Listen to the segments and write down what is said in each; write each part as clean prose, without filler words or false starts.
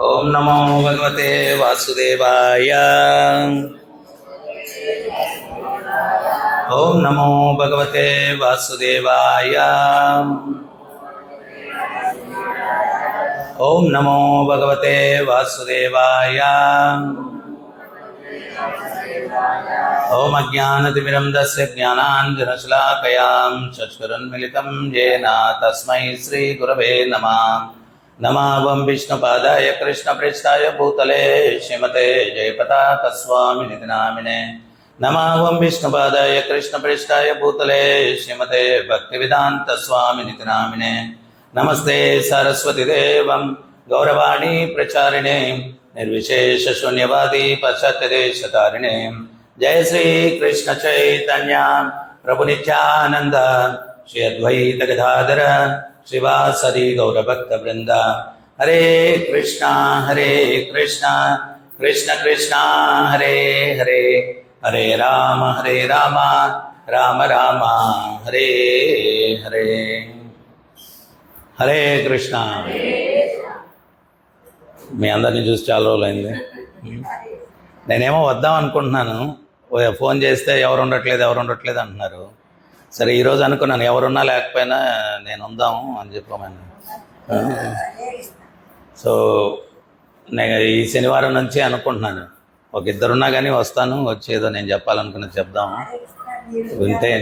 ఓం నమో భగవతే వాసుదేవాయ. ఓం నమో భగవతే వాసుదేవాయ. ఓం నమో భగవతే వాసుదేవాయ. ఓం అజ్ఞానతిమిరంధస్య జ్ఞానాంజనశలాకయాం చక్షురున్మిలితం येन తస్మై శ్రీ గురవే నమః. నమావం విష్ణుపాదాయ కృష్ణప్రేష్ఠాయ భూతలే శ్రీమతే జయపతాక స్వామినితి నామినే. నమావం విష్ణుపాదాయ కృష్ణప్రేష్ఠాయ భూతలే శ్రీమతే భక్తివేదాంత స్వామినితి నామినే. నమస్తే సరస్వతి దేవం గౌరవాణి ప్రచారిణే నిర్విశేష శూన్యవాది పశ్చాత్యదేశతారిణే. జయ శ్రీ కృష్ణ చైతన్య ప్రభు నిత్యానంద శ్రీ అద్వైత గదాధర శ్రీవాసరి గౌరభక్త బృంద. హరే కృష్ణ కృష్ణ కృష్ణ హరే హరే, హరే రామ రామ రామ హరే హరే. హరే కృష్ణ. మీ అందరినీ చూసి చాలా రోజులైంది. నేనేమో వద్దాం అనుకుంటున్నాను, ఫోన్ చేస్తే ఎవరు ఉండట్లేదు అంటున్నారు. సరే ఈరోజు అనుకున్నాను ఎవరున్నా లేకపోయినా నేను ఉందాము అని చెప్పమని. సో నేను ఈ శనివారం నుంచి అనుకుంటున్నాను, ఒక ఇద్దరున్నా కానీ వస్తాను, వచ్చేదో నేను చెప్పాలనుకున్నది చెప్దాము. వింటే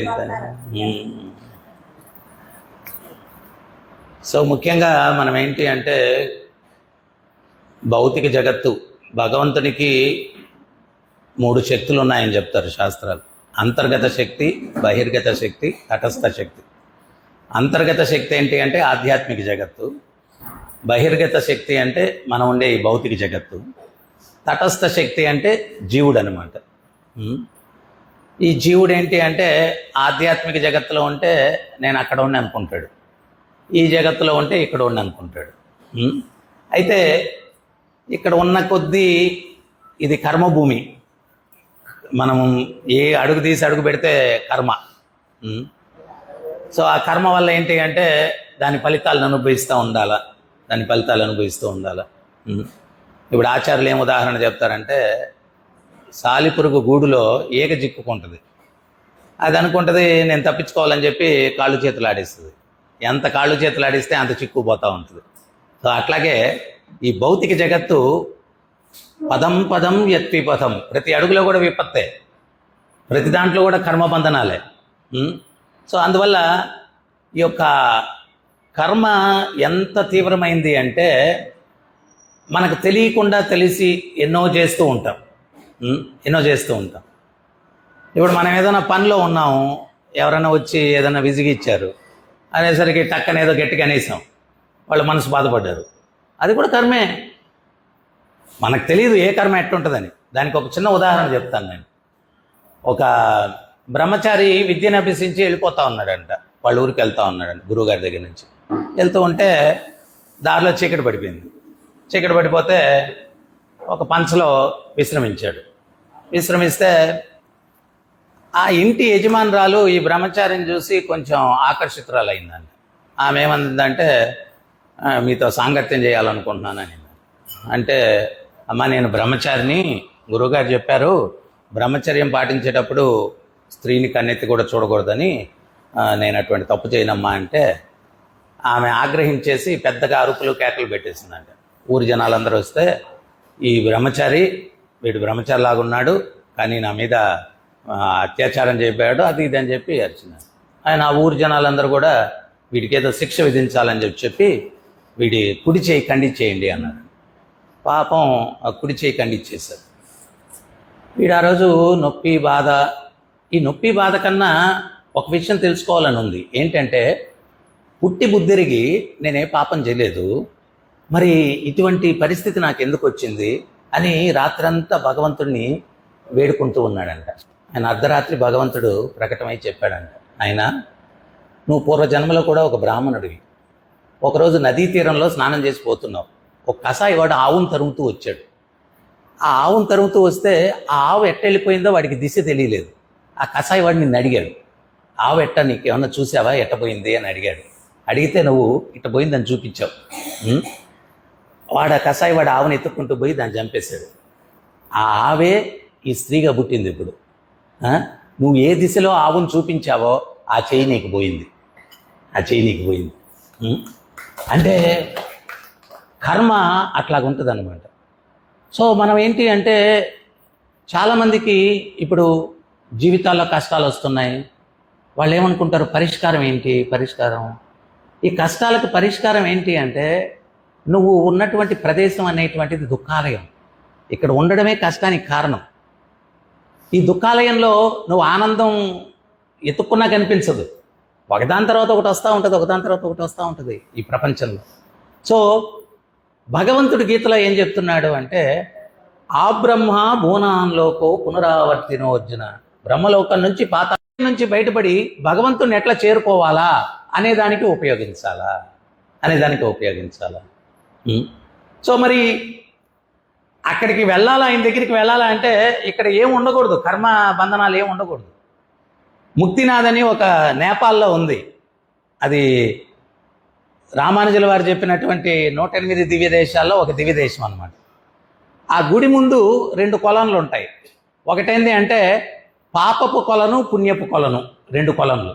సో ముఖ్యంగా మనం ఏంటి అంటే, భౌతిక జగత్తు, భగవంతునికి 3 శక్తులు ఉన్నాయని చెప్తారు శాస్త్రాలు. అంతర్గత శక్తి, బహిర్గత శక్తి, తటస్థ శక్తి. అంతర్గత శక్తి ఏంటి అంటే ఆధ్యాత్మిక జగత్తు. బహిర్గత శక్తి అంటే మనం ఉండే ఈ భౌతిక జగత్తు. తటస్థ శక్తి అంటే జీవుడు అనమాట. ఈ జీవుడు ఏంటి అంటే ఆధ్యాత్మిక జగత్తులో ఉంటే నేను అక్కడ ఉండి అనుకుంటాడు, ఈ జగత్తులో ఉంటే ఇక్కడ ఉండి అనుకుంటాడు. అయితే ఇక్కడ ఉన్న కొద్దీ ఇది కర్మభూమి. మనం ఏ అడుగు తీసి అడుగు పెడితే కర్మ. సో ఆ కర్మ వల్ల ఏంటి అంటే దాని ఫలితాలను అనుభవిస్తూ ఉండాలా. ఇప్పుడు ఆచార్యులు ఏం ఉదాహరణ చెప్తారంటే, సాలిపురుగు గూడులో ఏగ చిక్కుకుంటుంది. అది అనుకుంటుంది నేను తప్పించుకోవాలని చెప్పి కాళ్ళు చేతులు ఆడిస్తుంది. ఎంత కాళ్ళు చేతులు ఆడిస్తే అంత చిక్కుపోతూ ఉంటుంది. సో అట్లాగే ఈ భౌతిక జగత్తు పదం యత్విపథం, ప్రతి అడుగులో కూడా విపత్తే, ప్రతి దాంట్లో కూడా కర్మబంధనాలే. సో అందువల్ల ఈ యొక్క కర్మ ఎంత తీవ్రమైంది అంటే మనకు తెలియకుండా తెలిసి ఎన్నో చేస్తూ ఉంటాం. ఇప్పుడు మనం ఏదైనా పనిలో ఉన్నాము, ఎవరైనా వచ్చి ఏదైనా విసిగిచ్చారు అనేసరికి టక్కన ఏదో గట్టిగా అనేసాం, వాళ్ళ మనసు బాధపడ్డారు. అది కూడా కర్మే. మనకు తెలియదు ఏ కర్మ ఎట్టుంటుందని. దానికి ఒక చిన్న ఉదాహరణ చెప్తాను నేను. ఒక బ్రహ్మచారి విద్యను అభ్యసించి వెళ్ళిపోతూ ఉన్నాడంట, వాళ్ళ ఊరికి వెళ్తూ ఉన్నాడంట గురువుగారి దగ్గర నుంచి. వెళ్తూ ఉంటే దారిలో చీకటి పడిపోతే ఒక పంచలో విశ్రమిస్తే ఆ ఇంటి యజమానురాలు ఈ బ్రహ్మచారిని చూసి కొంచెం ఆకర్షితురాలైందంట. ఆమె ఏమందంటే, మీతో సాంగత్యం చేయాలనుకుంటున్నానని. అంటే, అమ్మ నేను బ్రహ్మచారిని, గురువుగారు చెప్పారు బ్రహ్మచర్యం పాటించేటప్పుడు స్త్రీని కన్నెత్తి కూడా చూడకూడదని, నేను అటువంటి తప్పు చేయనమ్మా అంటే ఆమె ఆగ్రహించేసి పెద్దగా అరుపులు కేకలు పెట్టేసిందంట. ఊరి జనాలందరూ వస్తే, ఈ బ్రహ్మచారి వీడు బ్రహ్మచారి ఉన్నాడు కానీ నా మీద అత్యాచారం చేయబోయాడు, అది ఇది అని చెప్పి అరిచినాడు. ఆయన ఆ ఊరి జనాలందరూ కూడా వీడికి ఏదో శిక్ష విధించాలని చెప్పి వీడి కుడి చేయి ఖండించేయండి అన్నాడు. పాపం ఆ కుడి చేయి ఖండించేశారు. వీడు ఆ రోజు ఈ నొప్పి బాధ కన్నా ఒక విషయం తెలుసుకోవాలని ఉంది. ఏంటంటే, పుట్టి బుద్ధిరిగి నేనే పాపం చేయలేదు, మరి ఇటువంటి పరిస్థితి నాకు ఎందుకు వచ్చింది అని రాత్రంతా భగవంతుడిని వేడుకుంటూ ఉన్నాడంట. ఆయన అర్ధరాత్రి భగవంతుడు ప్రకటమై చెప్పాడంట, ఆయన నువ్వు పూర్వజన్మలో కూడా ఒక బ్రాహ్మణుడివి. ఒకరోజు నదీ తీరంలో స్నానం చేసి పోతున్నావు, ఒక కసాయివాడు ఆవును తరుముతూ వచ్చాడు. ఆ ఆవును తరుముతూ వస్తే ఆ ఆవు ఎట్ట వెళ్ళిపోయిందో వాడికి దిశ తెలియలేదు. ఆ కసాయివాడు నిన్ను అడిగాడు, ఆవు ఎట్ట నీకు ఏమన్నా చూసావా, ఎట్టపోయింది అని అడిగాడు. అడిగితే నువ్వు ఇట్ట పోయిందని చూపించావు. వాడు కసాయి వాడు ఆవుని ఎత్తుక్కుంటూ పోయి దాన్ని చంపేశాడు. ఆ ఆవే ఈ స్త్రీగా పుట్టింది ఇప్పుడు. నువ్వు ఏ దిశలో ఆవును చూపించావో ఆ చెయ్యి నీకు పోయింది, ఆ చెయ్యి నీకు పోయింది. అంటే కర్మ అట్లాగుంటుంది అన్నమాట. సో మనం ఏంటి అంటే చాలామందికి ఇప్పుడు జీవితాల్లో కష్టాలు వస్తున్నాయి. వాళ్ళు ఏమనుకుంటారు, పరిష్కారం ఏంటి? పరిష్కారం, ఈ కష్టాలకు పరిష్కారం ఏంటి అంటే నువ్వు ఉన్నటువంటి ప్రదేశం అనేటువంటిది దుఃఖాలయం. ఇక్కడ ఉండడమే కష్టానికి కారణం. ఈ దుఃఖాలయంలో నువ్వు ఆనందం ఎత్తుక్కున్నా కనిపించదు. ఒకదాని తర్వాత ఒకటి వస్తూ ఉంటుంది, ఒకదాని తర్వాత ఒకటి వస్తూ ఉంటుంది ఈ ప్రపంచంలో. సో భగవంతుడి గీతలో ఏం చెప్తున్నాడు అంటే ఆ బ్రహ్మ భూనాంలోకో పునరావర్తినో అర్జున. బ్రహ్మలోకం నుంచి పాతాళం నుంచి బయటపడి భగవంతుడిని ఎట్లా చేరుకోవాలా అనేదానికి ఉపయోగించాలా. సో మరి అక్కడికి వెళ్ళాలా, ఆయన దగ్గరికి వెళ్ళాలా అంటే ఇక్కడ ఏం ఉండకూడదు, కర్మ బంధనాలు ఏం ఉండకూడదు. ముక్తినాథ్ అని ఒక నేపాల్లో ఉంది. అది రామానుజుల వారు చెప్పినటువంటి 108 దివ్య దేశాల్లో ఒక దివ్య దేశం అన్నమాట. ఆ గుడి ముందు 2 కొలనులు ఉంటాయి. ఒకటేంది అంటే పాపపు కొలను, పుణ్యపు కొలను, 2 కొలనులు.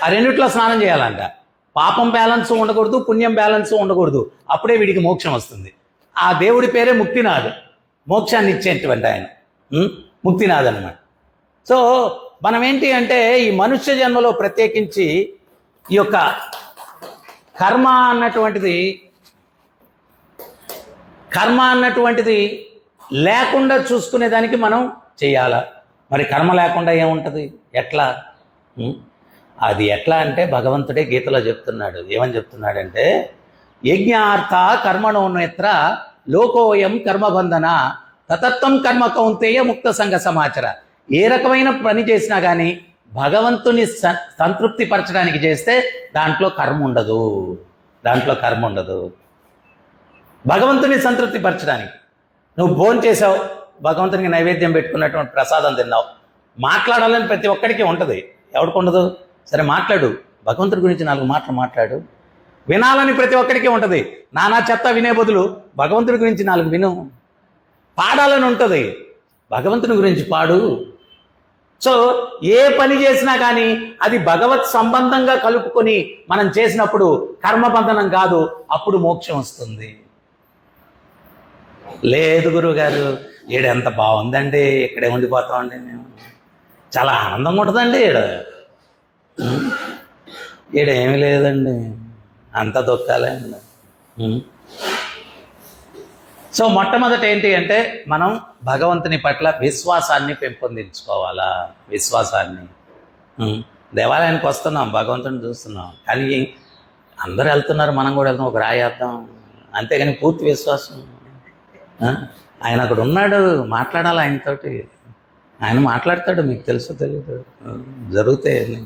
ఆ రెండిట్లో స్నానం చేయాలంట. పాపం బ్యాలెన్స్ ఉండకూడదు, పుణ్యం బ్యాలెన్స్ ఉండకూడదు. అప్పుడే వీడికి మోక్షం వస్తుంది. ఆ దేవుడి పేరే ముక్తినాథ్, మోక్షాన్ని ఇచ్చేటువంటి ఆయన ముక్తినాథ్ అన్నమాట. సో మనం ఏంటి అంటే ఈ మనుష్య జన్మలో ప్రత్యేకించి ఈ యొక్క కర్మ అన్నటువంటిది లేకుండా చూసుకునేదానికి మనం చేయాలా. మరి కర్మ లేకుండా ఏముంటుంది, ఎట్లా? అది ఎట్లా అంటే భగవంతుడే గీతలో చెప్తున్నాడు. ఏమని చెప్తున్నాడంటే యజ్ఞార్థ కర్మణోన్నేత్ర లోకోయం కర్మబంధన తతత్వం కర్మ కౌంతేయ ముక్త సంఘ సమాచార. ఏ రకమైన పని చేసినా కానీ భగవంతుని సంతృప్తి పరచడానికి చేస్తే దాంట్లో కర్మ ఉండదు. భగవంతుని సంతృప్తి పరచడానికి నువ్వు భోజనం చేసావు, భగవంతునికి నైవేద్యం పెట్టుకున్నటువంటి ప్రసాదం తిన్నావు. మాట్లాడాలని ప్రతి ఒక్కడికి ఉంటుంది, ఎవరికి ఉండదు? సరే మాట్లాడు, భగవంతుడి గురించి 4 మాటలు మాట్లాడు. వినాలని ప్రతి ఒక్కడికి ఉంటుంది, నానా చెత్త వినే బదులు భగవంతుడి గురించి 4 విను. పాడాలని ఉంటుంది, భగవంతుని గురించి పాడు. సో ఏ పని చేసినా కానీ అది భగవత్ సంబంధంగా కలుపుకొని మనం చేసినప్పుడు కర్మబంధనం కాదు, అప్పుడు మోక్షం వస్తుంది. లేదు గురువుగారు ఈడెంత బాగుందండి, ఇక్కడే ఉండిపోతామండి మేము, చాలా ఆనందంగా ఉంటుందండి ఈడేమీ లేదండి, అంత దుఃఖాలే. సో మొట్టమొదట ఏంటి అంటే మనం భగవంతుని పట్ల విశ్వాసాన్ని పెంపొందించుకోవాలా. దేవాలయానికి వస్తున్నాం, భగవంతుని చూస్తున్నాం, కానీ అందరూ వెళ్తున్నారు, మనం కూడా వెళ్తాం, ఒక రాయేద్దాం, అంతేగాని పూర్తి విశ్వాసం. ఆయన అక్కడ ఉన్నాడు, మాట్లాడాలి ఆయనతోటి, ఆయన మాట్లాడతాడు, మీకు తెలుసో తెలియదు, జరుగుతాయి.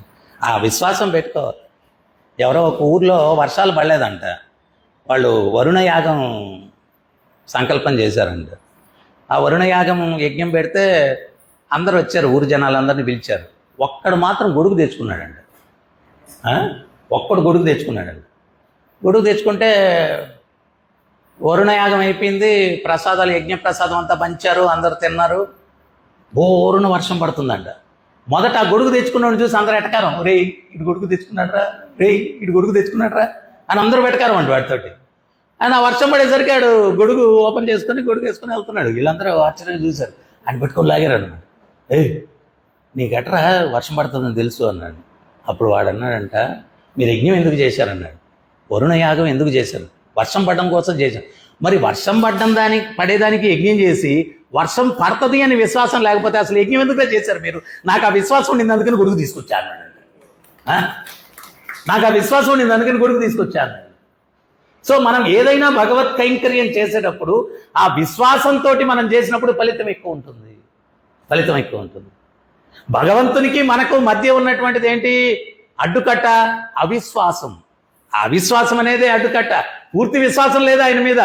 ఆ విశ్వాసం పెట్టుకోవాలి. ఎవరో ఒక ఊర్లో వర్షాలు పడలేదంట, వాళ్ళు వరుణ యాగం సంకల్పం చేశారంట. ఆ వరుణ యాగం యజ్ఞం పెడితే అందరు వచ్చారు, ఊరు జనాలందరినీ పిలిచారు. ఒక్కడు మాత్రం గొడుగు తెచ్చుకున్నాడంట. గొడుగు తెచ్చుకుంటే వరుణయాగం అయిపోయింది, ప్రసాదాలు యజ్ఞ ప్రసాదం అంతా పంచారు, అందరు తిన్నారు. బోరున వర్షం పడుతుందంట. మొదట ఆ గొడుగు తెచ్చుకున్నాడు చూసి అందరూ ఎటకారం, రే ఇటు గొడుగు తెచ్చుకున్నాడ్రా అని అందరూ వెటకారం అంట వాటితోటి. ఆయన ఆ వర్షం పడేసరికి ఆడు గొడుగు ఓపెన్ చేసుకొని గొడుగు వేసుకొని వెళ్తున్నాడు. వీళ్ళందరూ ఆశ్చర్యంగా చూశారు, ఆయన పెట్టుకొని లాగారు అన్నాడు. నీకెట్రా వర్షం పడుతుందని తెలుసు అన్నాడు. అప్పుడు వాడు అన్నాడంట, మీరు యజ్ఞం ఎందుకు చేశారన్నాడు. వరుణ యాగం ఎందుకు చేశారు? వర్షం పడడం కోసం చేశాం. మరి వర్షం పడేదానికి యజ్ఞం చేసి వర్షం పడుతుంది అని విశ్వాసం లేకపోతే అసలు యజ్ఞం ఎందుకు చేశారు మీరు? నాకు ఆ విశ్వాసం ఉండింది అందుకని గొడుగు తీసుకొచ్చాను. సో మనం ఏదైనా భగవత్ కైంకర్యం చేసేటప్పుడు ఆ విశ్వాసంతో మనం చేసినప్పుడు ఫలితం ఎక్కువ ఉంటుంది. భగవంతునికి మనకు మధ్య ఉన్నటువంటిది ఏంటి? అడ్డుకట్ట అవిశ్వాసం. అవిశ్వాసం అనేది అడ్డుకట్ట. పూర్తి విశ్వాసం లేదు ఆయన మీద,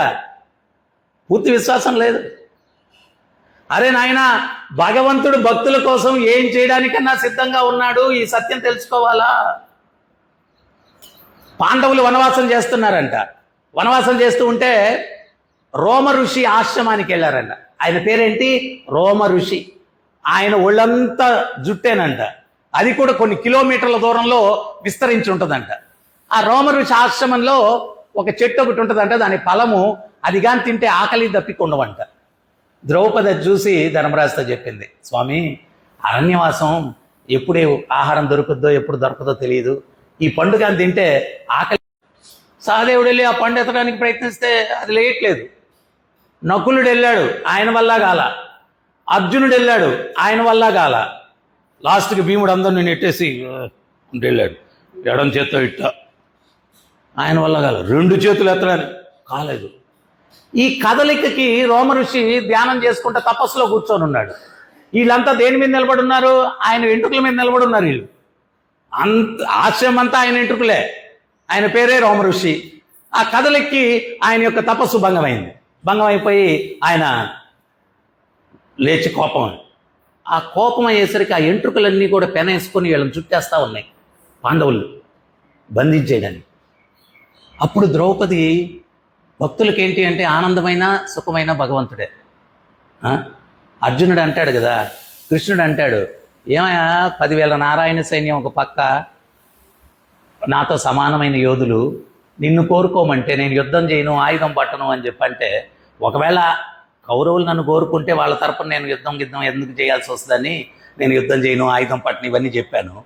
అరే నాయన, భగవంతుడు భక్తుల కోసం ఏం చేయడానికన్నా సిద్ధంగా ఉన్నాడు. ఈ సత్యం తెలుసుకోవాలా. పాండవులు వనవాసం చేస్తున్నారంట. వనవాసం చేస్తూ ఉంటే రోమ ఋషి ఆశ్రమానికి వెళ్ళారంట. ఆయన పేరేంటి? రోమ ఋషి. ఆయన ఒళ్ళంతా జుట్టేనంట. అది కూడా కొన్ని కిలోమీటర్ల దూరంలో విస్తరించి ఉంటుందంట. ఆ రోమ ఋషి ఆశ్రమంలో ఒక చెట్టు ఒకటి ఉంటుందంట. దాని ఫలము అది కానీ తింటే ఆకలి దప్పికొండవంట. ద్రౌపది చూసి ధర్మరాజుతో చెప్పింది, స్వామి అరణ్యవాసం ఎప్పుడే ఆహారం దొరుకుద్దో ఎప్పుడు దొరకదో తెలియదు, ఈ పండు కానీ తింటే ఆకలి. సహదేవుడు వెళ్ళి ఆ పండు ఎత్తడానికి ప్రయత్నిస్తే అది లేయట్లేదు. నకులుడు వెళ్ళాడు, ఆయన వల్ల గాల. అర్జునుడు వెళ్ళాడు, ఆయన వల్ల గాల. లాస్ట్కి భీముడు అందరిని నెట్టేసి వెళ్ళాడు. ఎడం చేత్తో ఇట్ట, ఆయన వల్ల కాల. 2 చేతులు ఎత్తడానికి కాలేదు. ఈ కదలికకి రోమ ఋషి ధ్యానం చేసుకుంటే తపస్సులో కూర్చొని ఉన్నాడు. వీళ్ళంతా దేని మీద నిలబడి ఉన్నారు? ఆయన వెంట్రుకల మీద నిలబడి ఉన్నారు. వీళ్ళు ఆశ్రమం అంతా ఆయన వెంట్రుకలే. ఆయన పేరే రోమ ఋషి. ఆ కదలికి ఆయన యొక్క తపస్సు భంగమైంది. భంగం అయిపోయి ఆయన లేచి కోపం. ఆ కోపం అయ్యేసరికి ఆ ఎంట్రుకలన్నీ కూడా పెనేసుకొని వీళ్ళని చుట్టేస్తూ ఉన్నాయి పాండవులు బంధించేయడానికి. అప్పుడు ద్రౌపది భక్తులకి ఏంటి అంటే ఆనందమైన సుఖమైన భగవంతుడే. అర్జునుడు అంటాడు కదా, కృష్ణుడు అంటాడు, ఏమయ్యా 10,000 నారాయణ సైన్యం ఒక పక్క, నాతో సమానమైన యోధులు, నిన్ను కోరుకోమంటే నేను యుద్ధం చేయను, ఆయుధం పట్టను అని చెప్పంటే, ఒకవేళ కౌరవులు నన్ను కోరుకుంటే వాళ్ళ తరపున నేను యుద్ధం ఎందుకు చేయాల్సి వస్తుందని నేను యుద్ధం చేయను, ఆయుధం పట్టను ఇవన్నీ చెప్పాను.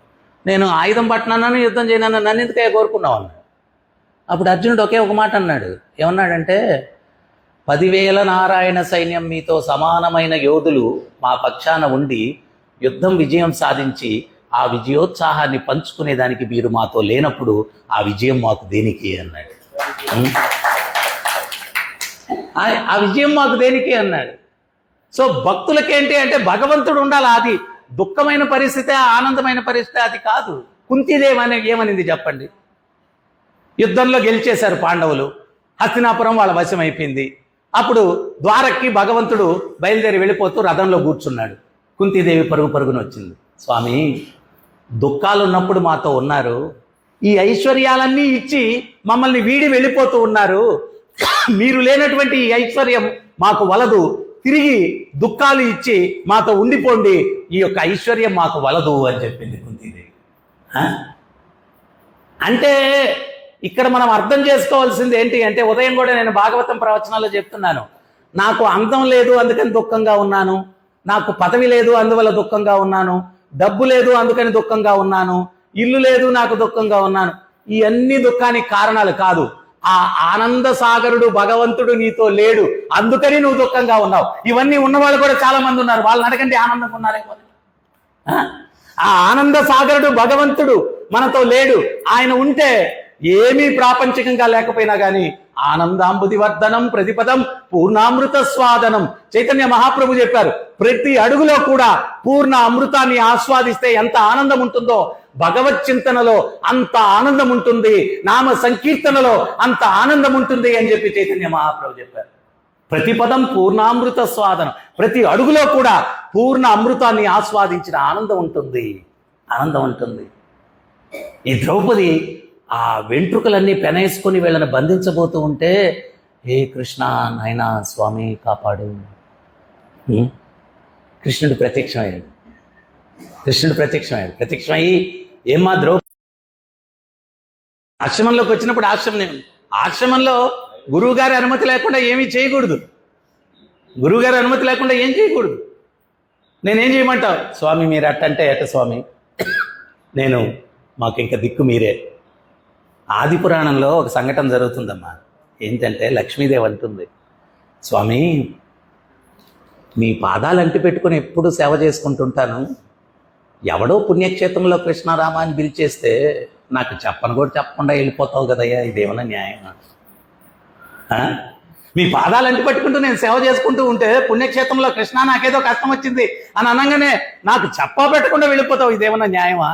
నేను ఆయుధం పట్టనన్నాను, యుద్ధం చేయనన్నా, నన్ను ఎందుకే కోరుకున్నావు అన్నాడు. అప్పుడు అర్జునుడు ఒకే ఒక మాట అన్నాడు. ఏమన్నాడంటే, 10,000 నారాయణ సైన్యం మీతో సమానమైన యోధులు మా పక్షాన ఉండి యుద్ధం విజయం సాధించి ఆ విజయోత్సాహాన్ని పంచుకునేదానికి మీరు మాతో లేనప్పుడు ఆ విజయం మాకు దేనికి అన్నాడు. ఆ విజయం మాకు దేనికి అన్నాడు. సో భక్తులకేంటి అంటే భగవంతుడు ఉండాలి. అది దుఃఖమైన పరిస్థితి, ఆనందమైన పరిస్థితి అది కాదు. కుంతిదేవి ఏమనింది చెప్పండి? యుద్ధంలో గెలిచేశారు పాండవులు, హస్తినాపురం వాళ్ళ వశం అయిపోయింది. అప్పుడు ద్వారక్కి భగవంతుడు బయలుదేరి వెళ్ళిపోతూ రథంలో కూర్చున్నాడు. కుంతిదేవి పరుగున వచ్చింది. స్వామి దుఃఖాలు ఉన్నప్పుడు మాతో ఉన్నారు, ఈ ఐశ్వర్యాలన్నీ ఇచ్చి మమ్మల్ని వీడి వెళ్ళిపోతూ ఉన్నారు, మీరు లేనటువంటి ఈ ఐశ్వర్యం మాకు వలదు, తిరిగి దుఃఖాలు ఇచ్చి మాతో ఉండిపోండి, ఈ యొక్క ఐశ్వర్యం మాకు వలదు అని చెప్పింది కుంతిదేవి. అంటే ఇక్కడ మనం అర్థం చేసుకోవాల్సింది ఏంటి అంటే, ఉదయం కూడా నేను భాగవతం ప్రవచనాల్లో చెప్తున్నాను, నాకు అందం లేదు అందుకని దుఃఖంగా ఉన్నాను, నాకు పదవి లేదు అందువల్ల దుఃఖంగా ఉన్నాను, డబ్బు లేదు అందుకని దుఃఖంగా ఉన్నాను, ఇల్లు లేదు నాకు దుఃఖంగా ఉన్నాను. ఈ అన్ని దుఃఖానికి కారణాలు కాదు. ఆ ఆనంద సాగరుడు భగవంతుడు నీతో లేడు, అందుకని నువ్వు దుఃఖంగా ఉన్నావు. ఇవన్నీ ఉన్నవాళ్ళు కూడా చాలా మంది ఉన్నారు, వాళ్ళని అడగండి ఆనందంగా ఉన్నారేమో. ఆ ఆనంద సాగరుడు భగవంతుడు మనతో లేడు. ఆయన ఉంటే ఏమీ ప్రాపంచికంగా లేకపోయినా కానీ ఆనందాంబుది వర్ధనం ప్రతిపదం పూర్ణామృత స్వాదనం. చైతన్య మహాప్రభు చెప్పారు, ప్రతి అడుగులో కూడా పూర్ణ అమృతాన్ని ఆస్వాదిస్తే ఎంత ఆనందం ఉంటుందో భగవత్ చింతనలో అంత ఆనందం ఉంటుంది, నామ సంకీర్తనలో అంత ఆనందం ఉంటుంది అని చెప్పి చైతన్య మహాప్రభు చెప్పారు. ప్రతిపదం పూర్ణామృత స్వాదనం, ప్రతి అడుగులో కూడా పూర్ణ అమృతాన్ని ఆస్వాదించిన ఆనందం ఉంటుంది, ఆనందం ఉంటుంది. ఈ ద్రౌపది ఆ వెంట్రుకలన్నీ పెనేసుకొని వీళ్ళని బంధించబోతూ ఉంటే, హే కృష్ణ నాయనా స్వామి కాపాడు. కృష్ణుడు ప్రత్యక్షమయ్యాడు. ప్రత్యక్షమయ్యి ఏమ్మా ద్రౌపది, ఆశ్రమంలోకి వచ్చినప్పుడు ఆశ్రమంలో గురువుగారి అనుమతి లేకుండా ఏమీ చేయకూడదు. గురువుగారి అనుమతి లేకుండా ఏం చేయకూడదు. నేనేం చేయమంటావు? స్వామి మీరు అట్టంటే ఎట స్వామి, మాకు ఇంకా దిక్కు మీరే. ఆది పురాణంలో ఒక సంఘటన జరుగుతుందమ్మా. ఏంటంటే లక్ష్మీదేవి అంటుంది, స్వామి మీ పాదాలు అంటి పెట్టుకుని ఎప్పుడు సేవ చేసుకుంటుంటాను, ఎవడో పుణ్యక్షేత్రంలో కృష్ణారామ అని పిలిచేస్తే నాకు చెప్పకుండా వెళ్ళిపోతావు కదయ్యా, ఇదేమన్నా న్యాయమా? మీ పాదాలు అంటి పట్టుకుంటూ నేను సేవ చేసుకుంటూ ఉంటే పుణ్యక్షేత్రంలో కృష్ణ నాకేదో కష్టం వచ్చింది అని అనగానే నాకు పెట్టకుండా వెళ్ళిపోతావు, ఇదేమన్నా న్యాయమా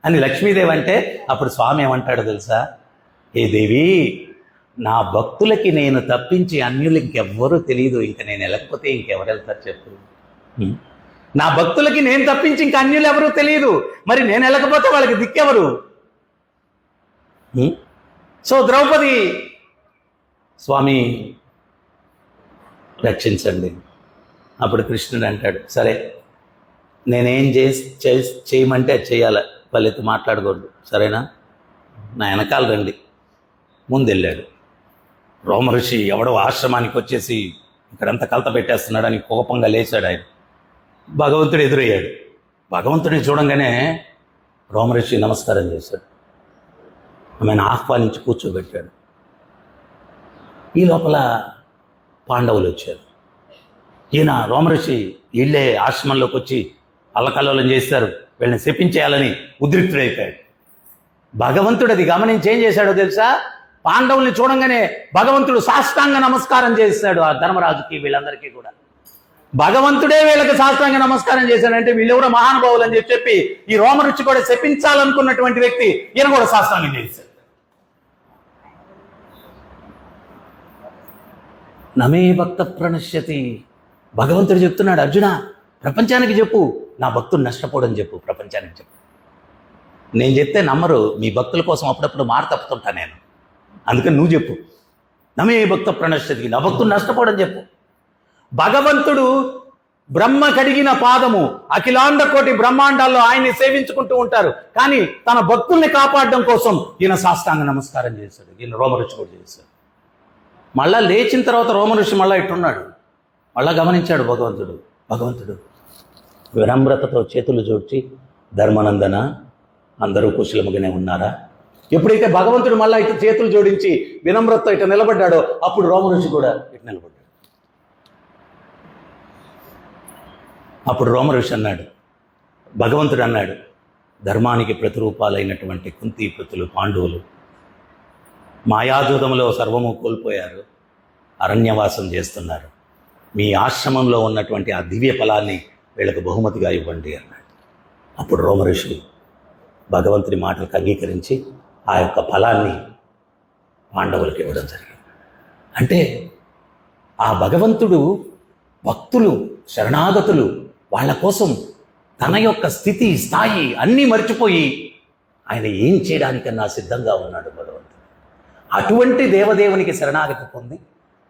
అని లక్ష్మీదేవి అంటే, అప్పుడు స్వామి ఏమంటాడు తెలుసా? ఏ దేవి, నా భక్తులకి నేను తప్పించి అన్యులు ఇంకెవ్వరూ తెలియదు, ఇంక నేను వెళ్ళకపోతే ఇంకెవరు వెళ్తారు చెప్పు. నా భక్తులకి నేను తప్పించి ఇంక అన్యులు ఎవరూ తెలియదు, మరి నేను వెళ్ళకపోతే వాళ్ళకి దిక్కెవరు? సో ద్రౌపది, స్వామి రక్షించండి. అప్పుడు కృష్ణుడు అంటాడు, సరే నేనేం చేయమంటే అది చేయాలి, వాళ్ళెత్తి మాట్లాడకూడదు, సరేనా, నా వెనకాల రండి. ముందెళ్ళాడు. రోమఋషి ఎవడో ఆశ్రమానికి వచ్చేసి ఇక్కడంతా కలత పెట్టేస్తున్నాడని కోపంగా లేచాడు. ఆయన భగవంతుడు ఎదురయ్యాడు. భగవంతుడిని చూడంగానే రోమఋషి నమస్కారం చేశాడు. ఆమెను ఆహ్వానించి కూర్చోబెట్టాడు. ఈ లోపల పాండవులు వచ్చారు. ఈయన రోమఋషి వీళ్ళే ఆశ్రమంలోకి వచ్చి అల్లకల్లోలం చేశారు, వీళ్ళని శపించేయాలని ఉద్రిక్తుడైపోయాడు. భగవంతుడు అది గమనించి ఏం చేశాడో తెలుసా? పాండవుల్ని చూడంగానే భగవంతుడు సాష్టాంగ నమస్కారం చేశాడు ఆ ధర్మరాజుకి, వీళ్ళందరికీ కూడా. భగవంతుడే వీళ్ళకి సాష్టాంగ నమస్కారం చేశాడంటే వీళ్ళెవరో మహానుభావులు అని చెప్పి ఈ రోమరుచి కూడా శపించాలనుకున్నటువంటి వ్యక్తి ఈయన కూడా సాష్టాంగం చేశాడు. నమే భక్త ప్రణశ్యతి. భగవంతుడు చెప్తున్నాడు, అర్జున ప్రపంచానికి చెప్పు, నా భక్తుడు నష్టపోడని చెప్పు, ప్రపంచానికి చెప్పు. నేను చెప్తే నమ్మరు, మీ భక్తుల కోసం అప్పుడప్పుడు మాట తప్పుతుంటా నేను, అందుకని నువ్వు చెప్పు. నమే భక్త ప్రణశ్యతి, నా భక్తుడు నష్టపోడని చెప్పు. భగవంతుడు బ్రహ్మ కడిగిన పాదము, అఖిలాండ కోటి బ్రహ్మాండాల్లో ఆయన్ని సేవించుకుంటూ ఉంటారు. కానీ తన భక్తుల్ని కాపాడడం కోసం ఈయన సాష్టాంగ నమస్కారం చేశాడు. ఈయన రోమఋషి కూడా చేశాడు. మళ్ళా లేచిన తర్వాత రోమఋషి మళ్ళా ఇట్టున్నాడు. మళ్ళా గమనించాడు భగవంతుడు వినమ్రతతో చేతులు జోడ్చి, ధర్మనందన అందరూ కుశలముగానే ఉన్నారా? ఎప్పుడైతే భగవంతుడు మళ్ళా ఇటు చేతులు జోడించి వినమ్రతతో ఇటు నిలబడ్డాడో అప్పుడు రోమఋషి కూడా ఇటు నిలబడ్డాడు. అప్పుడు రోమఋషి అన్నాడు, భగవంతుడు అన్నాడు, ధర్మానికి ప్రతిరూపాలైనటువంటి కుంతీపుత్రులు పాండవులు మాయాజూదంలో సర్వము కోల్పోయారు, అరణ్యవాసం చేస్తున్నారు. మీ ఆశ్రమంలో ఉన్నటువంటి ఆ దివ్య ఫలాన్ని వీళ్ళకు బహుమతిగా ఇవ్వండి అన్నాడు. అప్పుడు రోమఋషి భగవంతుడి మాటలకు అంగీకరించి ఆ యొక్క ఫలాన్ని పాండవులకు ఇవ్వడం జరిగింది. అంటే ఆ భగవంతుడు భక్తులు, శరణాగతులు, వాళ్ళ కోసం తన యొక్క స్థితి, స్థాయి అన్నీ మర్చిపోయి ఆయన ఏం చేయడానికన్నా సిద్ధంగా ఉన్నాడు భగవంతుడు. అటువంటి దేవదేవునికి శరణాగతి పొంది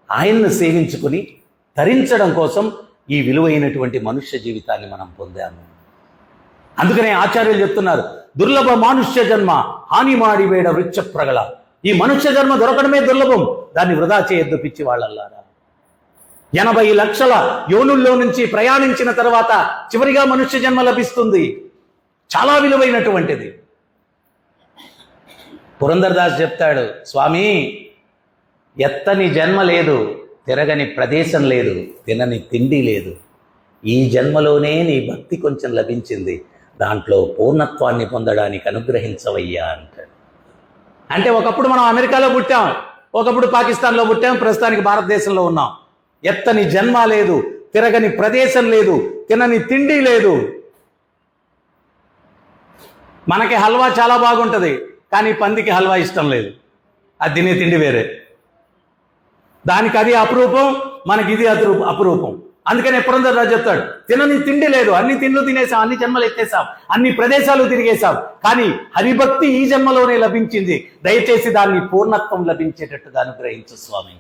ఆయన్ను సేవించుకుని తరించడం కోసం ఈ విలువైనటువంటి మనుష్య జీవితాన్ని మనం పొందాము. అందుకనే ఆచార్యులు చెప్తున్నారు, దుర్లభ మానుష్య జన్మ హాని మాడి వేడ వృక్ష ప్రగల. ఈ మనుష్య జన్మ దొరకడమే దుర్లభం, దాన్ని వృధా చేయొద్దు పిచ్చి వాళ్ళల్లారా. 80 లక్షల యోనుల్లో నుంచి ప్రయాణించిన తర్వాత చివరిగా మనుష్య జన్మ లభిస్తుంది. చాలా విలువైనటువంటిది. పురందరదాస్ చెప్తాడు, స్వామి ఎత్తని జన్మ లేదు, తిరగని ప్రదేశం లేదు, తినని తిండి లేదు. ఈ జన్మలోనే నీ భక్తి కొంచెం లభించింది, దాంట్లో పూర్ణత్వాన్ని పొందడానికి అనుగ్రహించవయ్యా అంటాడు. అంటే ఒకప్పుడు మనం అమెరికాలో పుట్టాం, ఒకప్పుడు పాకిస్తాన్లో పుట్టాం, ప్రస్తుతానికి భారతదేశంలో ఉన్నాం. ఎత్తని జన్మ లేదు, తిరగని ప్రదేశం లేదు, తినని తిండి లేదు. మనకి హల్వా చాలా బాగుంటుంది, కానీ పందికి హల్వా ఇష్టం లేదు, అది తినే తిండి వేరే. దానికి అది అపురూపం, మనకి ఇది అపురూపం. అందుకనే పురంధరరాజు చెప్తాడు, తినని తిండి లేదు, అన్ని తిండ్లు తినేసాం, అన్ని జన్మలు ఎత్తేసాం, అన్ని ప్రదేశాలు తిరిగేశాం, కానీ హరిభక్తి ఈ జన్మలోనే లభించింది. దయచేసి దాన్ని పూర్ణత్వం లభించేటట్టుగా అనుగ్రహించు స్వామి.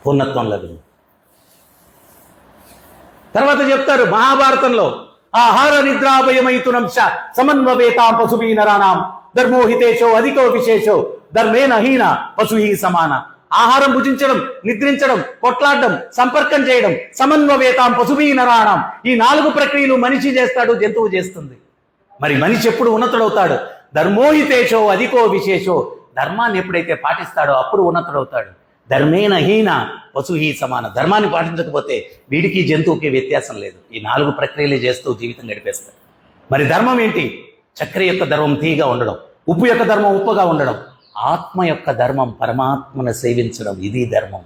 పూర్ణత్వం లభించు. తర్వాత చెప్తారు మహాభారతంలో, ఆహార నిద్రాభయమైతునంశ సమన్వవేతాం పశుభీ నరాణం ధర్మోహితేశో అధికో విశేషో ధర్మేన హీన పశుహీ సమాన. ఆహారం భుజించడం, నిద్రించడం, కొట్లాడడం, సంపర్కం చేయడం, సమన్వవేతాం పశుభీ నరాణం. ఈ 4 ప్రక్రియలు మనిషి చేస్తాడు, జంతువు చేస్తుంది. మరి మనిషి ఎప్పుడు ఉన్నతుడవుతాడు? ధర్మోహితేశో అధికో విశేషో. ధర్మాన్ని ఎప్పుడైతే పాటిస్తాడో అప్పుడు ఉన్నతుడవుతాడు. ధర్మేన హీన పశుహీ సమాన. ధర్మాన్ని పాటించకపోతే వీడికి జంతువుకి వ్యత్యాసం లేదు. ఈ 4 ప్రక్రియలు చేస్తూ జీవితం గడిపేస్తాడు. మరి ధర్మం ఏంటి? చక్కెర యొక్క ధర్మం తీయగా ఉండడం, ఉప్పు యొక్క ధర్మం ఉప్పుగా ఉండడం, ఆత్మ యొక్క ధర్మం పరమాత్మను సేవించడం. ఇది ధర్మం.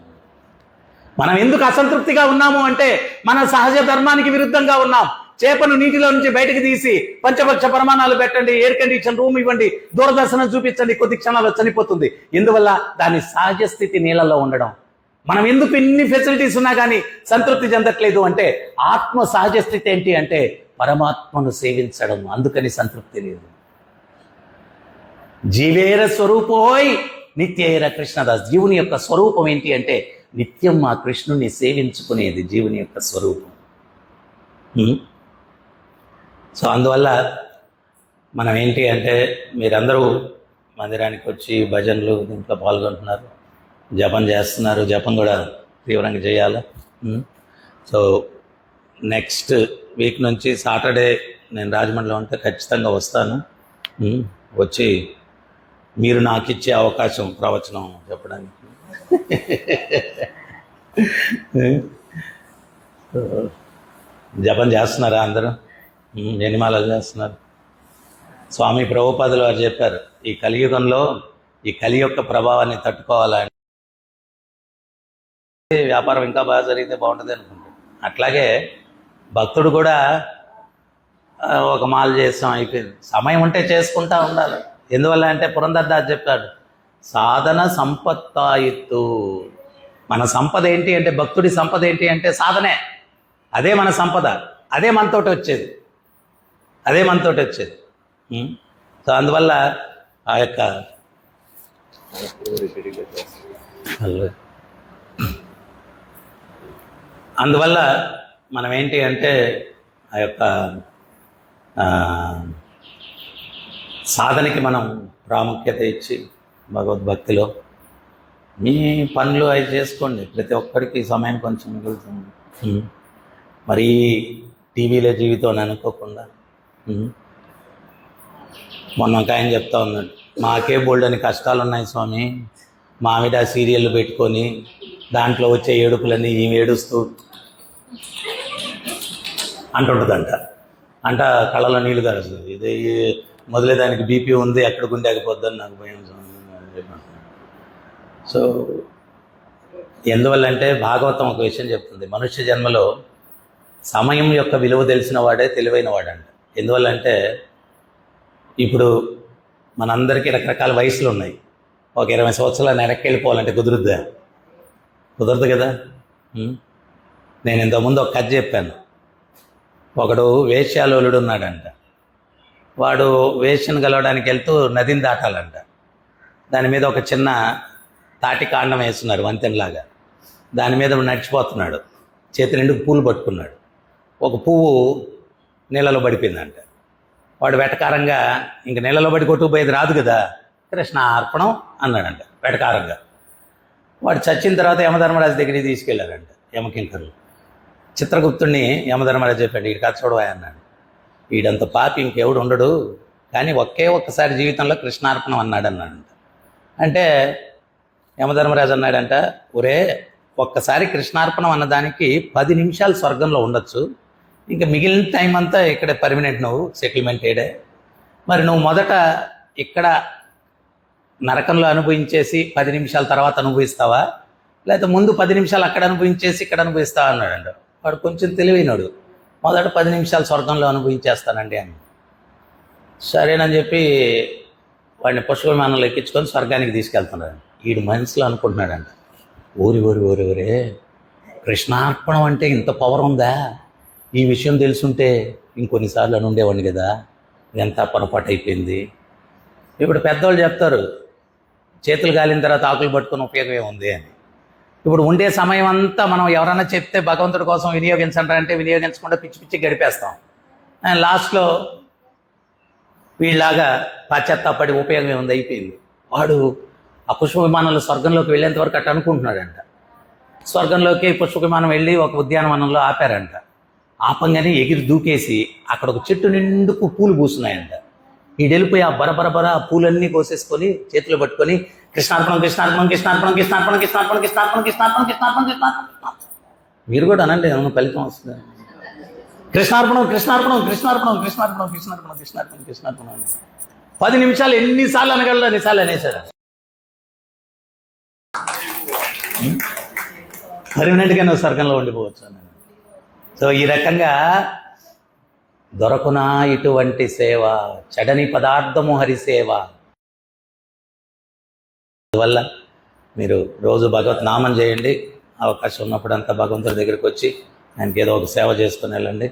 మనం ఎందుకు అసంతృప్తిగా ఉన్నాము అంటే మన సహజ ధర్మానికి విరుద్ధంగా ఉన్నాం. చేపను నీటిలో నుంచి బయటకు తీసి పంచపక్ష ప్రమాణాలు పెట్టండి, ఎయిర్ కండిషన్ రూమ్ ఇవ్వండి, దూరదర్శనం చూపించండి, కొద్ది క్షణాల్లో చనిపోతుంది. ఎందువల్ల? దాని సహజ స్థితి నీళ్ళలో ఉండడం. మనం ఎందుకు ఇన్ని ఫెసిలిటీస్ ఉన్నా కానీ సంతృప్తి చెందట్లేదు అంటే ఆత్మ సహజ స్థితి ఏంటి అంటే పరమాత్మను సేవించడం. అందుకని సంతృప్తి లేదు. జీవేర స్వరూపోయ్ నిత్యేర కృష్ణదాస్. జీవుని యొక్క స్వరూపం ఏంటి అంటే నిత్యం ఆ కృష్ణుని సేవించుకునేది జీవుని యొక్క స్వరూపం. సో అందువల్ల మనం ఏంటి అంటే, మీరందరూ మందిరానికి వచ్చి భజనలు దీంట్లో పాల్గొంటున్నారు, జపం చేస్తున్నారు. జపం కూడా తీవ్రంగా చేయాలి. సో నెక్స్ట్ వీక్ నుంచి సాటర్డే నేను రాజమండ్రిలో ఉంటే ఖచ్చితంగా వస్తాను. వచ్చి మీరు నాకు ఇచ్చే అవకాశం ప్రవచనం చెప్పడానికి. జపం చేస్తున్నారా అందరూ? ఎన్ని మాలలు చేస్తున్నారు? స్వామి ప్రభుపాదులు వారు చెప్పారు, ఈ కలియుగంలో ఈ కలి యొక్క ప్రభావాన్ని తట్టుకోవాలని వ్యాపారం ఇంకా బాగా జరిగితే బాగుంటుంది అనుకుంటాడు. అట్లాగే భక్తుడు కూడా ఒక మాల చేస్తాం అయిపోయింది, సమయం ఉంటే చేసుకుంటా ఉండాలి. ఎందువల్ల అంటే పురంధర్దాస్ చెప్పాడు, సాధన సంపత్తాయిత్తు. మన సంపద ఏంటి అంటే, భక్తుడి సంపద ఏంటి అంటే సాధనే. అదే మన సంపద, అదే మనతోటి వచ్చేది, అదే మనతోటి వచ్చేది. సో అందువల్ల ఆ యొక్క అందువల్ల మనం ఏంటి అంటే ఆ యొక్క సాధనకి మనం ప్రాముఖ్యత ఇచ్చి భగవద్భక్తిలో మీ పనులు అవి చేసుకోండి. ప్రతి ఒక్కరికి సమయం కొంచెం మిగులుతుంది. మరీ టీవీలో జీవితం అనుకోకుండా. మొన్న ఒక ఆయన చెప్తా ఉన్నాడు, మాకే బోల్డని కష్టాలు ఉన్నాయి స్వామి, మామిడ సీరియల్ పెట్టుకొని దాంట్లో వచ్చే ఏడుపులన్నీ ఈమె ఏడుస్తూ అంటుంటుందంట. కళ్ళలో నీళ్ళు కారుస్తుంది. ఇది మొదలేదానికి బీపీ ఉంది, ఎక్కడ గుండె ఆగిపోద్దని నాకు భయం. సో ఎందువల్లంటే భాగవతం ఒక విషయం చెప్తుంది, మనుష్య జన్మలో సమయం యొక్క విలువ తెలిసిన వాడే తెలివైన వాడంట. ఎందువల్లంటే ఇప్పుడు మనందరికీ రకరకాల వయసులు ఉన్నాయి. ఒక 20 సంవత్సరాలు వెనక్కి వెళ్ళిపోవాలంటే కుదురుద్దా? కుదరదు కదా. నేను ఇంతకుముందు ఒక కథ చెప్పాను. ఒకడు వేశ్యాలోలుడు ఉన్నాడంట. వాడు వేశ్యను కలవడానికి వెళ్తూ నదిని దాటాలంట. దాని మీద ఒక చిన్న తాటి కాండం వేస్తున్నారు వంతెనలాగా. దాని మీద నడిచిపోతున్నాడు, చేతి నిండుకు పూలు పట్టుకున్నాడు. ఒక పువ్వు నీళ్ళలో పడిపోయిందంట. వాడు వెటకారంగా, ఇంక నీళ్ళలో పడి కొట్టుకుపోయేది రాదు కదా, కృష్ణ అర్పణం అన్నాడంట వెటకారంగా. వాడు చచ్చిన తర్వాత యమధర్మరాజు దగ్గరికి తీసుకెళ్ళారంట యమకింకరులు. చిత్రగుప్తుడిని యమధర్మరాజు చెప్పాడు, వీడి కథ చూడవా అన్నాడు. వీడంత పాపి ఇంకెవడు ఉండడు, కానీ ఒక్కసారి జీవితంలో కృష్ణార్పణం అన్నాడంట. అంటే యమధర్మరాజు అన్నాడంట, ఒరే ఒక్కసారి కృష్ణార్పణం అన్నదానికి 10 నిమిషాలు స్వర్గంలో ఉండొచ్చు, ఇంకా మిగిలిన టైం అంతా ఇక్కడ పర్మనెంట్, నువ్వు సెటిల్మెంటెడే. మరి నువ్వు మొదట ఇక్కడ నరకంలో అనుభవించేసి 10 నిమిషాల తర్వాత అనుభవిస్తావా, లేకపోతే ముందు 10 నిమిషాలు అక్కడ అనుభవించేసి ఇక్కడ అనుభవిస్తావా అన్నాడంట. వాడు కొంచెం తెలివైనడు, మొదట 10 నిమిషాలు స్వర్గంలో అనుభవించేస్తానండి అని. సరేనని చెప్పి వాడిని పుష్ప విమానంలో ఎక్కించుకొని స్వర్గానికి తీసుకెళ్తున్నాడు. వీడు మనసులో అనుకుంటున్నాడంట, ఓరే కృష్ణార్పణం అంటే ఇంత పవర్ ఉందా, ఈ విషయం తెలుసుంటే ఇంకొన్నిసార్లు అని ఉండేవాడిని కదా, ఎంత పొరపాటు అయిపోయింది. ఇప్పుడు పెద్దవాళ్ళు చెప్తారు, చేతులు కాలిన తర్వాత ఆకులు పట్టుకుని ఉపయోగమే ఉంది అని. ఇప్పుడు ఉండే సమయం అంతా మనం ఎవరైనా చెప్తే భగవంతుడి కోసం వినియోగించండి వినియోగించకుండా పిచ్చి పిచ్చి గడిపేస్తాం. లాస్ట్లో వీళ్ళలాగా పశ్చాత్తాపడి ఉపయోగమే ఉంది అయిపోయింది. వాడు ఆ పుష్ప విమానంలో స్వర్గంలోకి వెళ్ళేంత వరకు అట్ట అనుకుంటున్నాడంట. స్వర్గంలోకి పుష్ప విమానం వెళ్ళి ఒక ఉద్యానవనంలో ఆపారంట. ఆపంగానే ఎగిరి దూకేసి అక్కడ ఒక చెట్టు నిండుకు పూలు పూస్తున్నాయంట. ఈ వెళ్ళిపోయి ఆ బరబరబర పూలన్నీ కోసేసుకొని చేతిలో పట్టుకొని కృష్ణార్పణం కృష్ణార్పణం కృష్ణార్పణం కృష్ణార్పణం కృష్ణార్పణం కృష్ణార్పణం కృష్ణార్పణం కృష్ణార్పణం కృష్ణార్పణం. మీరు కూడా అనండి, ఏమన్నా ఫలితం వస్తుంది. కృష్ణార్పణం కృష్ణార్పణం కృష్ణార్పణం కృష్ణార్పణం కృష్ణార్పణం కృష్ణార్పణం కృష్ణార్పణం 10 నిమిషాలు ఎన్నిసార్లు అనగలరు అన్నిసార్లు అనేసాడు. పర్మనెంట్గా నువ్వు స్వర్గంలో ఉండిపోవచ్చు అన్నాడు. సో ఈ రకంగా దొరకునా ఇటువంటి సేవ, చెడని పదార్థము హరిసేవ. అందువల్ల మీరు రోజు భగవత్ నామం చేయండి. అవకాశం ఉన్నప్పుడు అంతా భగవంతుడి దగ్గరికి వచ్చి ఆయనకి ఏదో ఒక సేవ చేసుకుని వెళ్ళండి.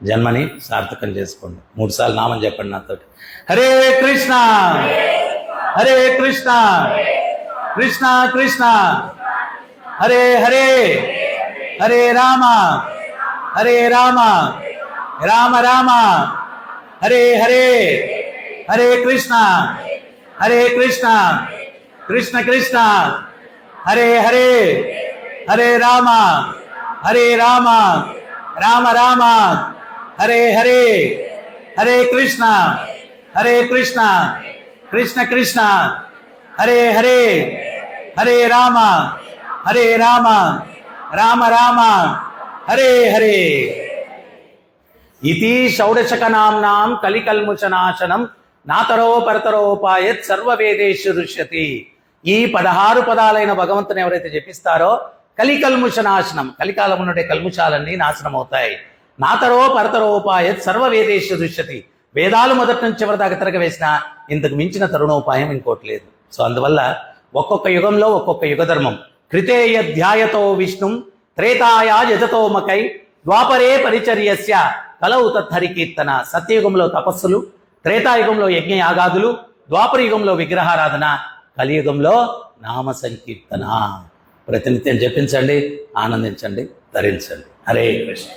జన్మని సార్థకం చేసుకోండి. 3 సార్లు నామం చెప్పండి నాతోటి. హరే కృష్ణ హరే కృష్ణ కృష్ణ కృష్ణ హరే హరే హరే రామ హరే రామ రామ రామ హరే హరే హరే కృష్ణ కృష్ణ కృష్ణ హరే హరే హరే రామ రామ రామ హరే హరే హరే కృష్ణ కృష్ణ కృష్ణ హరే హరే హరే రామ రామ రామ హరే హరే. ఇతి షౌడశకనాంనాం కలికల్ముషనాశనం నాతరో పరతరోపాయత్ సర్వవేదేషు ఋష్యతి. ఈ 16 పదాలైన భగవంతుని ఎవరైతే జపిస్తారో కలికల్ముషనాశనం, కలికాలం ఉన్నట్టే కల్ముషాలన్నీ నాశనం అవుతాయి. నాతరో పరతరోపాయత్ సర్వవేదేషు ఋష్యతి. వేదాలు మొదటి నుంచి చివరి దాకా తిరగవేసిన ఇంతకు మించిన తరుణోపాయం ఇంకోటి లేదు. సో అందువల్ల ఒక్కొక్క యుగంలో ఒక్కొక్క యుగ ధర్మం. కృతేయ ధ్యాయతో విష్ణుం త్రేతాయా యజతో మకై ద్వాపరే పరిచర్యస్య కలౌ తత్హరి కీర్తన. సత్యయుగంలో తపస్సులు, త్రేతాయుగంలో యజ్ఞయాగాదులు, ద్వాపర యుగంలో విగ్రహారాధన, కలియుగంలో నామ సంకీర్తన. ప్రతినిత్యం జపించండి, ఆనందించండి, ధరించండి. హరే కృష్ణ.